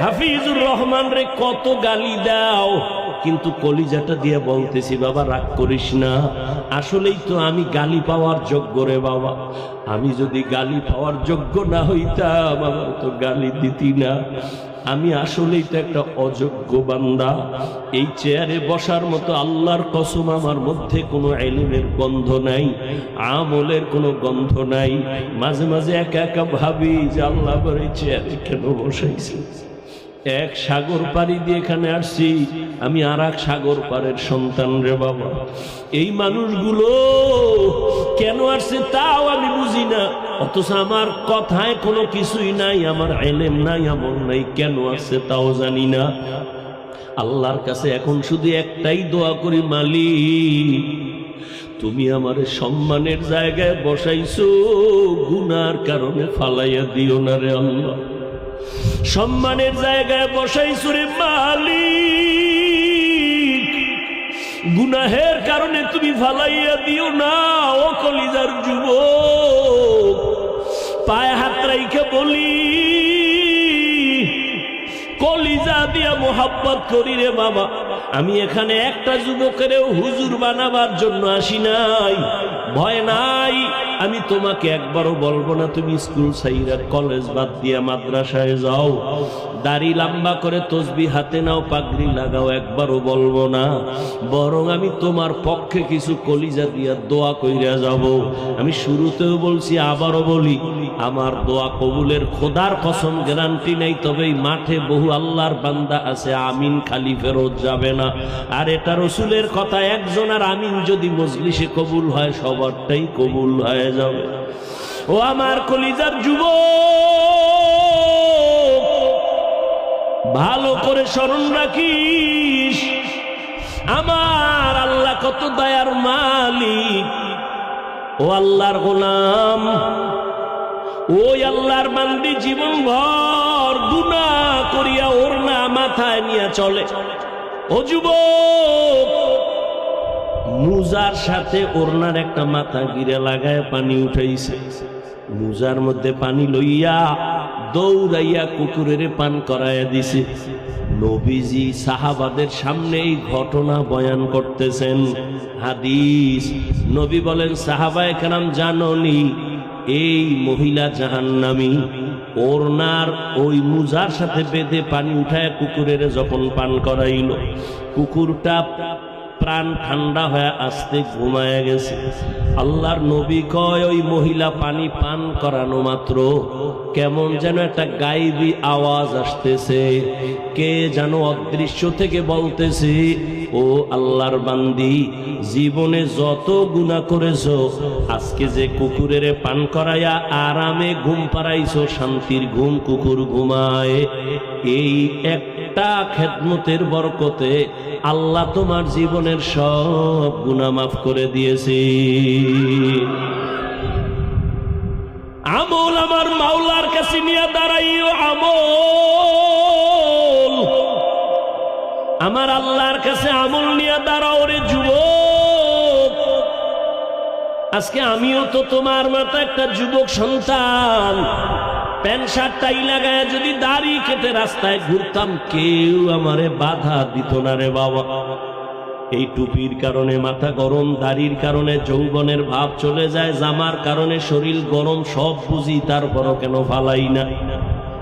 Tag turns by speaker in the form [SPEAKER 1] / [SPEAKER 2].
[SPEAKER 1] হাফিজুর রহমান রে কত গালি দাও, কিন্তু কলিজাটা দিয়ে বলতেছি বাবা রাগ করিস না, আসলেই তো আমি গালি পাওয়ার যোগ্য রে বাবা। আমি যদি গালি পাওয়ার যোগ্য না হইতাম আমার তো গালি দিতি না। আমি আসলেই তো একটা অযোগ্য বান্দা। এই চেয়ারে বসার মতো আল্লাহর কসম আমার মধ্যে কোনো ইলমের গন্ধ নাই, আমলের কোনো গন্ধ নাই। মাঝে মাঝে একা একা ভাবি যে আল্লাহ আমার এই চেয়ারে কেন বসাইছে। এক সাগর পাড়ি দিয়ে এখানে আসছি, আমি আর এক সাগর পাড়ের সন্তান রে বাবা। এই মানুষগুলো কেন আসছে তাও আমি বুঝি না, অথচ আমার কথায় কোনো কিছুই নাই, আমার ইলম নাই, আমল নাই, কেন আসছে তাও জানি না। আল্লাহর কাছে এখন শুধু একটাই দোয়া করি, মালিক তুমি আমার সম্মানের জায়গায় বসাইছো, গুনার কারণে ফালাইয়া দিও না রে আল্লাহ। সম্মানের জায়গায় বসাইছো রে মালিক, গুনাহের কারণে তুমি ফালাইয়া দিও না। ও কলিজার যুবক, পায়ে হাত রাইখা বলি, কলিজা দিয়া মোহাব্বত করি রে বাবা। আমি এখানে একটা যুবকেরও হুজুর বানাবার জন্য আসি নাই, ভয় নাই। আমি তোমাকে একবারও বলবো না তুমি স্কুল ছাইরা কলেজ বাদ দিয়া মাদ্রাসায় যাও, দাড়ি লম্বা করে তসবিহ হাতে নাও, পাগড়ি লাগাও, একবারও বলবো না। বরং আমি তোমার পক্ষে কিছু কলিজা দিয়া দোয়া কইরা যাব। আমি শুরুতেও বলছি, আবারও বলি, আমার দোয়া কবুলের খোদার কসম গ্যারান্টি নেই, তবে এই মাঠে বহু আল্লাহর বান্দা আছে আমিন খালি ফেরত যাবে না। আর এটা রসুলের কথা, একজন আর আমিন যদি মজলিসে কবুল হয় সবারটাই কবুল হয়ে যাবে। ও আমার কলিজার যুবক, ভালো করে স্মরণ রাখিস, আমার আল্লাহ কত দয়ার মালিক। ও আল্লাহর গোলাম, ওই আল্লাহর বান্দি জীবন ভর গুনাহ করিয়া ওড়না মাথায় নিয়ে চলে। ও যুবক, মুজার সাথে ওড়নার একটা মাথা গিরে লাগায় পানি উঠাইছে, মুজার মধ্যে পানি লইয়া দৌড়াইয়া কুকুরের পান করাইয়া দিছে। নবীজি সাহাবাদের সামনে এই ঘটনা বয়ান করতেছেন। হাদিস, নবী বলেন, সাহাবায়ে কেরাম জানোনি এই মহিলা জাহান্নামী, ওড়নার ওই মুজার সাথে বেঁধে পানি উঠায় কুকুরের যখন পান করাইল, কুকুরটা প্রাণ ঠান্ডা হয়ে আস্তে ঘুমায় গেছে। আল্লাহর নবী কয়, ওই মহিলা পানি পান করানো মাত্র কেমন যেন একটা গায়েবী আওয়াজ আসতেছে, কে যেন অদৃশ্য থেকে বলতেছে, ও আল্লাহর বান্দি, জীবনে যত গুনাহ করেছো, আজকে যে কুকুরের পান করাইয়া আরামে ঘুম পাড়াইছো, শান্তির ঘুম কুকুর ঘুমায়, এই একটা খেদমতের বরকতে আল্লাহ তোমার জীবনের সব গুনাহ মাফ করে দিয়েছে। আমল আমার মাওলার কাছে নিয়ে দাঁড়াইও, আমল আমার আল্লাহর কাছে আমল নিয়ে দাঁড়াও রে যুবক। আজকে আমিও তো তোমার মতো একটা যুবক সন্তান, প্যান্ট শার্ট টাই লাগায় যদি দাড়ি কেটে রাস্তায় ঘুরতাম, কেউ আমারে বাধা দিত না রে বাবা। এই টুপির কারণে মাথা গরম, দাড়ির কারণে যৌবনের ভাব চলে যায়, জামার কারণে শরীর গরম, সব বুঝি, তারপরও কেন ফালাই না।